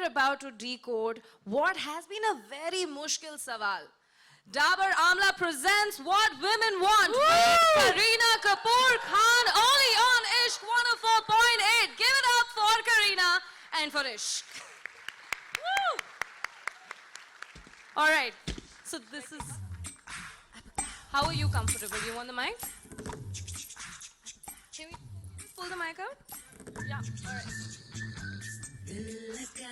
we're about to decode what has been a very mushkil sawal. Dabur Amla presents What Women Want with Kareena Kapoor Khan only on Ishq 104.8. Give it up for Kareena and for Ishq. Woo! All right, so this is... How are you comfortable? You want the mic? Can we pull the mic out? Yeah, all right. Okay.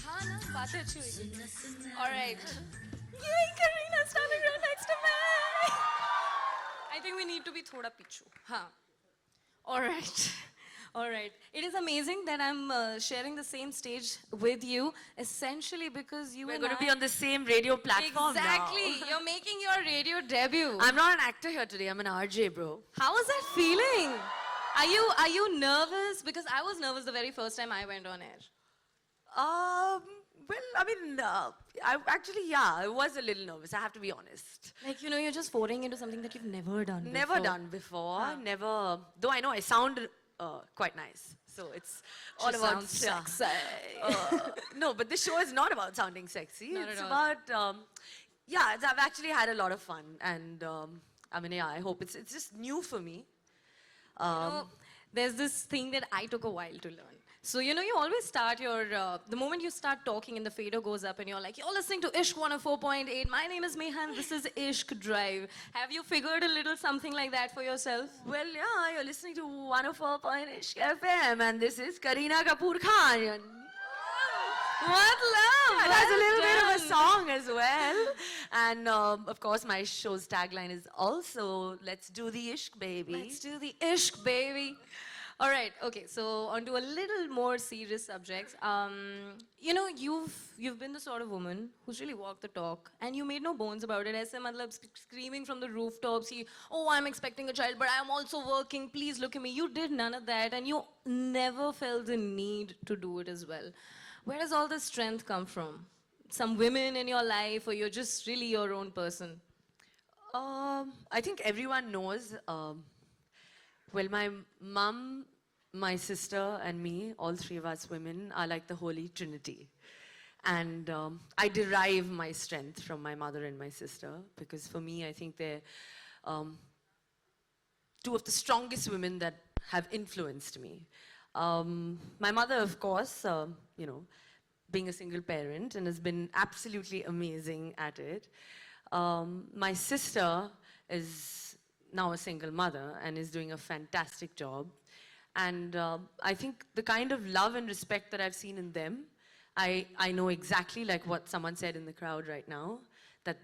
हाँ ना बातें अच्छी हुई. All right. Yay, Kareena standing right next to me. I think we need to be thoda pichu. हाँ. All right. All right. It is amazing that I'm sharing the same stage with you, essentially because you We're going to be on the same radio platform Exactly. now. You're making your radio debut. I'm not an actor here today. I'm an RJ, bro. How is that feeling? Are you nervous? Because I was nervous the very first time I went on air. Well, I mean, I was a little nervous. I have to be honest. Like, you know, you're just foraying into something that you've never done before. Never done before. Never. Though I know I sound quite nice. So it's all about sexy. No, but this show is not about sounding sexy. Not it's at all. about, I've actually had a lot of fun. And I mean, I hope it's just new for me. You know, there's this thing that I took a while to learn. So, you know, you always start your, the moment you start talking and the fader goes up and you're like, you're listening to Ishq 104.8. My name is Mehan. This is Ishq Drive. Have you figured a little something like that for yourself? Well, yeah, you're listening to 104.8 FM and this is Kareena Kapoor Khan. What love! Yeah, that's a little bit of a song as well. And of course, my show's tagline is also, let's do the Ishq, baby. Let's do the Ishq, baby. All right, okay, so on to a little more serious subjects. You know, you've been the sort of woman who's really walked the talk, and you made no bones about it. Aise matlab screaming from the rooftops, oh, I'm expecting a child, but I'm also working, please look at me. You did none of that, and you never felt the need to do it as well. Where does all this strength come from? Some women in your life, or you're just really your own person? I think everyone knows. Well, my mum, my sister, and me, all three of us women, are like the Holy Trinity. And I derive my strength from my mother and my sister, because for me, I think they're two of the strongest women that have influenced me. My mother, of course, you know, being a single parent, and has been absolutely amazing at it. My sister is now a single mother and is doing a fantastic job. And I think the kind of love and respect that I've seen in them, I know exactly like what someone said in the crowd right now,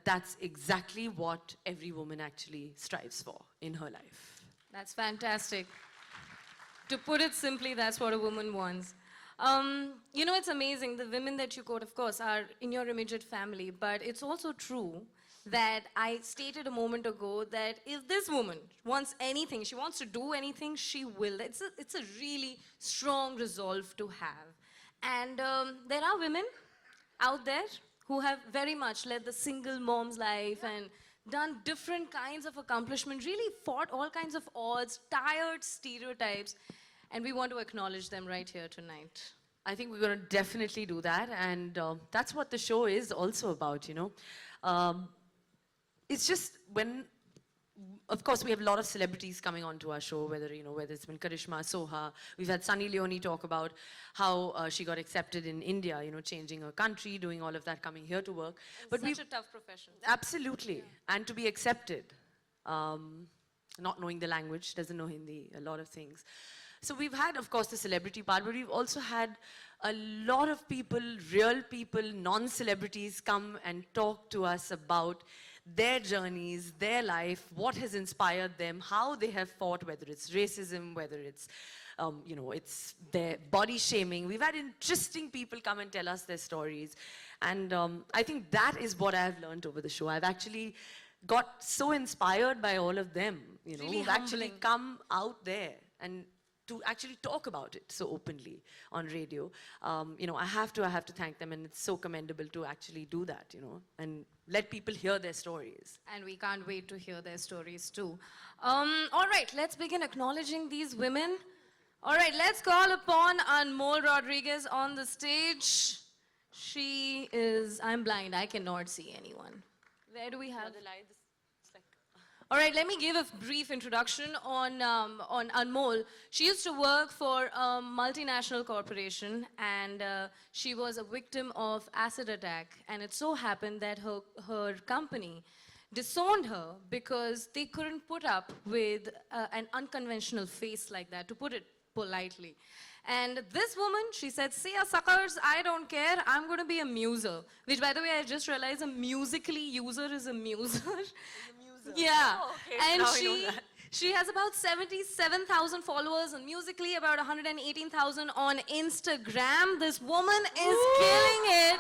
that's exactly what every woman actually strives for in her life. That's fantastic. To put it simply, that's what a woman wants. You know, it's amazing. The women that you quote, of course, are in your immediate family, but it's also true that I stated a moment ago that if this woman wants anything, she wants to do anything, she will. It's a really strong resolve to have. And there are women out there who have very much led the single mom's life and done different kinds of accomplishment, really fought all kinds of odds, tired stereotypes, and we want to acknowledge them right here tonight. I think we're going to definitely do that, and that's what the show is also about, you know. It's just when, of course, we have a lot of celebrities coming onto our show, whether it's been Karishma, Soha. We've had Sunny Leone talk about how she got accepted in India, you know, changing her country, doing all of that, coming here to work. But such a tough profession. Absolutely. Yeah. And to be accepted. Not knowing the language, doesn't know Hindi, a lot of things. So we've had, of course, the celebrity part, but we've also had a lot of people, real people, non-celebrities come and talk to us about their journeys, their life, what has inspired them, how they have fought, whether it's racism, whether it's, you know, it's their body shaming. We've had interesting people come and tell us their stories. And I think that is what I've learned over the show. I've actually got so inspired by all of them, you know, really who've actually come out there and to actually talk about it so openly on radio. You know, I have to thank them, and it's so commendable to actually do that, you know, and let people hear their stories. And we can't wait to hear their stories too. All right, let's begin acknowledging these women. All right, let's call upon Anmol Rodriguez on the stage. She is, I'm blind, I cannot see anyone. Where do we have? All right, let me give a brief introduction on Anmol. She used to work for a multinational corporation, and she was a victim of acid attack. And it so happened that her company disowned her because they couldn't put up with an unconventional face like that, to put it politely. And this woman, she said, "See ya, suckers, I don't care, I'm going to be a muser." Which, by the way, I just realized a musically user is a muser. Yeah. Oh, okay. And Now I know that. she has about 77,000 followers on Musically, about 118,000 on Instagram. This woman is killing it.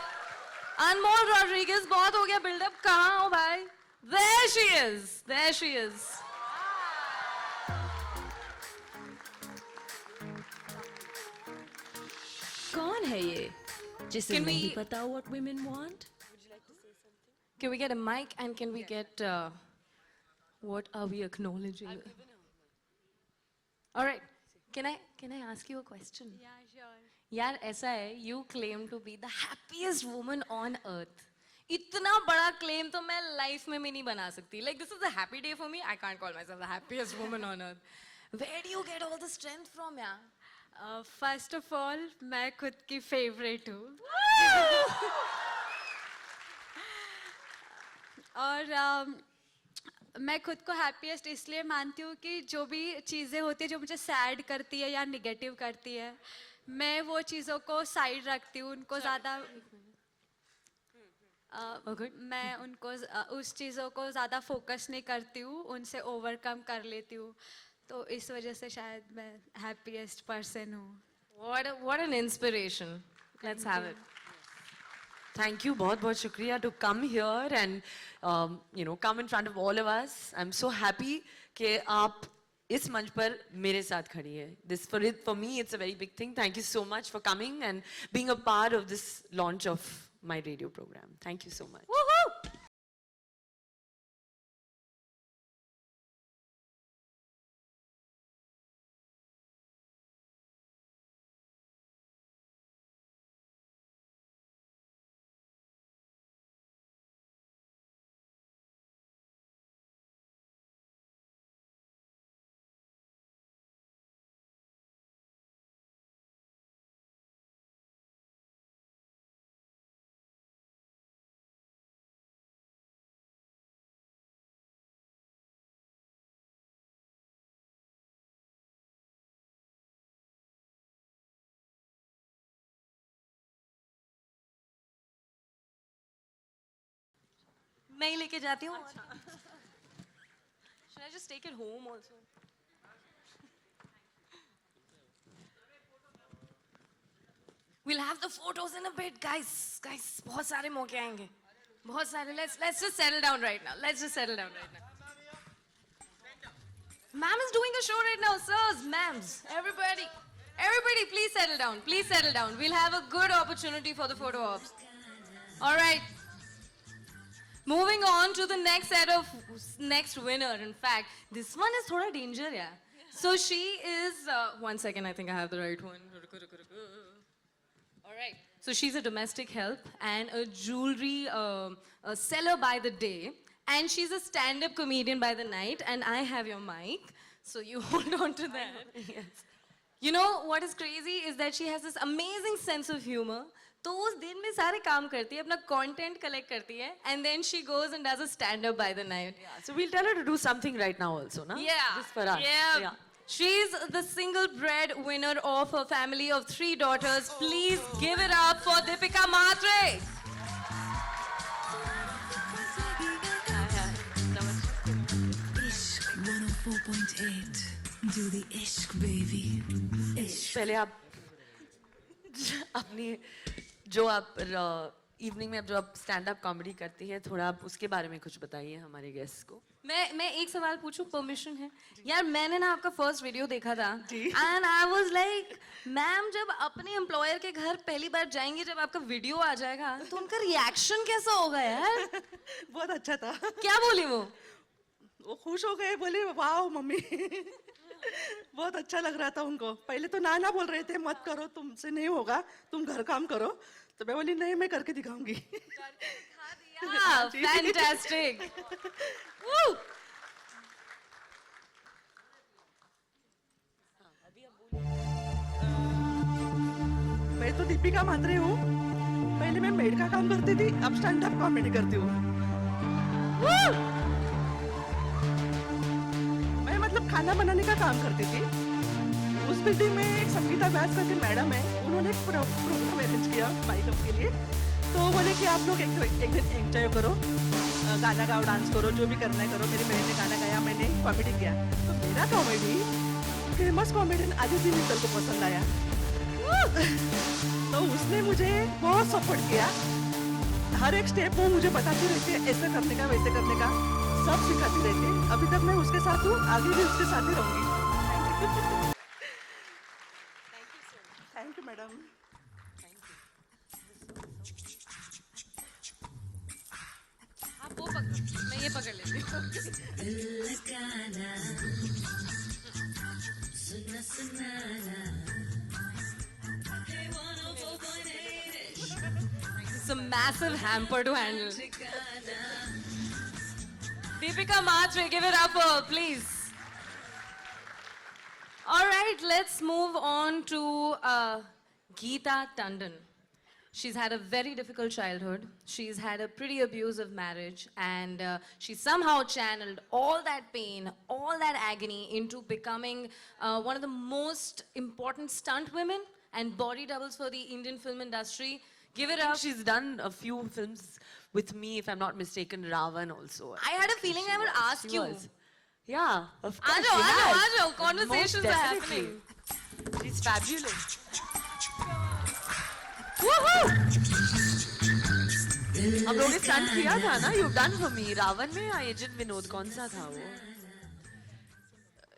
Anmol Rodriguez, बहुत हो गया build up, कहाँ हो भाई? There she is. There she is. कौन है ये जिसे Can नहीं we- पता what women want? Can we get a mic and can we get what are we acknowledging? All right. Can I ask you a question? Yeah, sure. यार ऐसा है, you claim to be the happiest woman on earth. इतना बड़ा claim तो मैं life में भी नहीं बना सकती. Like, this is a happy day for me. I can't call myself the happiest woman on earth. Where do you get all the strength from, yeah? First of all, मैं खुद की favorite हूँ. और मैं खुद को happiest इसलिए मानती हूँ कि जो भी चीज़ें होती है जो मुझे sad करती है या negative करती है, मैं वो चीज़ों को side रखती हूँ, उनको ज़्यादा मैं उनको उस चीज़ों को ज़्यादा focus नहीं करती हूँ, उनसे overcome कर लेती हूँ, तो इस वजह से शायद मैं happiest person हूँ. What an inspiration. Let's have it. Thank you, बहुत शुक्रिया to come here and come in front of all of us. I'm so happy कि आप इस मंच पर मेरे साथ खड़ी है. This for me it's a very big thing. Thank you so much for coming and being a part of this launch of my radio program. Thank you so much. Woohoo! मैं ही लेके जाती हूँ. Should I just take it home also? We'll have the photos in a bit, guys. Guys, बहुत सारे मौके आएंगे. बहुत सारे. Let's just settle down right now. Let's just settle down right now. Ma'am is doing a show right now, sirs, ma'ams, everybody. Everybody, please settle down. Please settle down. We'll have a good opportunity for the photo ops. All right. Moving on to the next winner. In fact, this one is thoda danger, yeah. So she is, one second, I think I have the right one. All right. So she's a domestic help and a jewelry a seller by the day. And she's a stand-up comedian by the night. And I have your mic. So you hold on to that. Yes. You know what is crazy is that she has this amazing sense of humor. तो उस दिन में सारे काम करती है, अपना content collect करती है, and then she goes and does a stand-up by the night. Yeah. So we'll tell her to do something right now also, na? Yeah. Just for us. Yeah. She's the single breadwinner of a family of 3 daughters. Please give it up for Deepika Matre. इश्क 104.8 do the इश्क baby इश्क पहले आप अपनी जो आप evening में जो आप स्टैंड अप कॉमेडी करती हैं थोड़ा आप उसके बारे में कुछ बताइए हमारे गेस्ट को. मैं एक सवाल पूछूं, परमिशन है? यार मैंने ना आपका फर्स्ट वीडियो देखा था and I was like ma'am जब अपने एम्प्लॉयर के घर पहली बार जाएंगे, जब आपका वीडियो आ जाएगा तो उनका रिएक्शन कैसा होगा यार? बहुत अच्छा था. क्या बोली वो? वो खुश हो गए, बोले वाह मम्मी. बहुत अच्छा लग रहा था उनको. पहले तो ना बोल रहे थे, मत करो, तुमसे नहीं होगा, तुम घर काम करो. तो मैं बोली नहीं, मैं करके दिखाऊंगी. Yeah, fantastic. Woo! मैं तो दीपिका मात्रे हूँ. पहले मैं मेड का काम करती थी, अब स्टैंड अप कॉमेडी करती हूँ. मैं मतलब खाना बनाने का काम करती थी. उस बिल्डिंग में एक संगीता व्यास करके मैडम है, उन्होंने एक प्रोग्राम अरेंज किया बाइकअप के लिए. तो वो बोले कि आप लोग एक दिन एंजॉय करो, गाना गाओ, डांस करो, जो भी करना है करो. मेरी बहन ने गाना गाया, मैंने कॉमेडी किया. तो मेरा comedy famous comedian Aditya Mittal को पसंद आया. तो उसने मुझे बहुत सपोर्ट किया. हर एक स्टेप वो मुझे बताती रहती है, ऐसे करने का, वैसे करने का, सब सिखाती रहती है. अभी तक मैं उसके साथ हूँ, आगे भी उसके साथ ही रहूंगी. Thank you madam. आप वो पकड़ो, मैं ये पकड़ लेती हूँ. लगाना सुना सुनाना It's a massive hamper to handle. Deepika Matre, give it up for her, please. All right, let's move on to Geeta Tandon. She's had a very difficult childhood. She's had a pretty abusive marriage, and she somehow channeled all that pain, all that agony into becoming one of the most important stunt women and body doubles for the Indian film industry. Give it up. She's done a few films with me, if I'm not mistaken, Ravan also. I had a feeling I would ask She you. was. Yeah, of course. Ajo, she has. Ajo, Most conversations are definitely. happening. She's fabulous. हम लोग ने stunt किया था ना, you've done for me. Ravan में या agent Vinod, कौन सा था वो?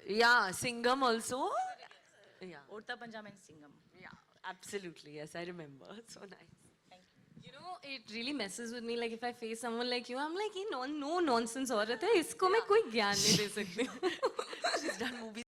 Yeah, Singham also. Yeah, Urta Panjam and Singham. yeah, absolutely. Yes, I remember. So nice. You know, it really messes with me. Like if I face someone like you, I'm like, ये no nonsense औरत है, इसको मैं कोई ज्ञान नहीं दे सकती. She's done movies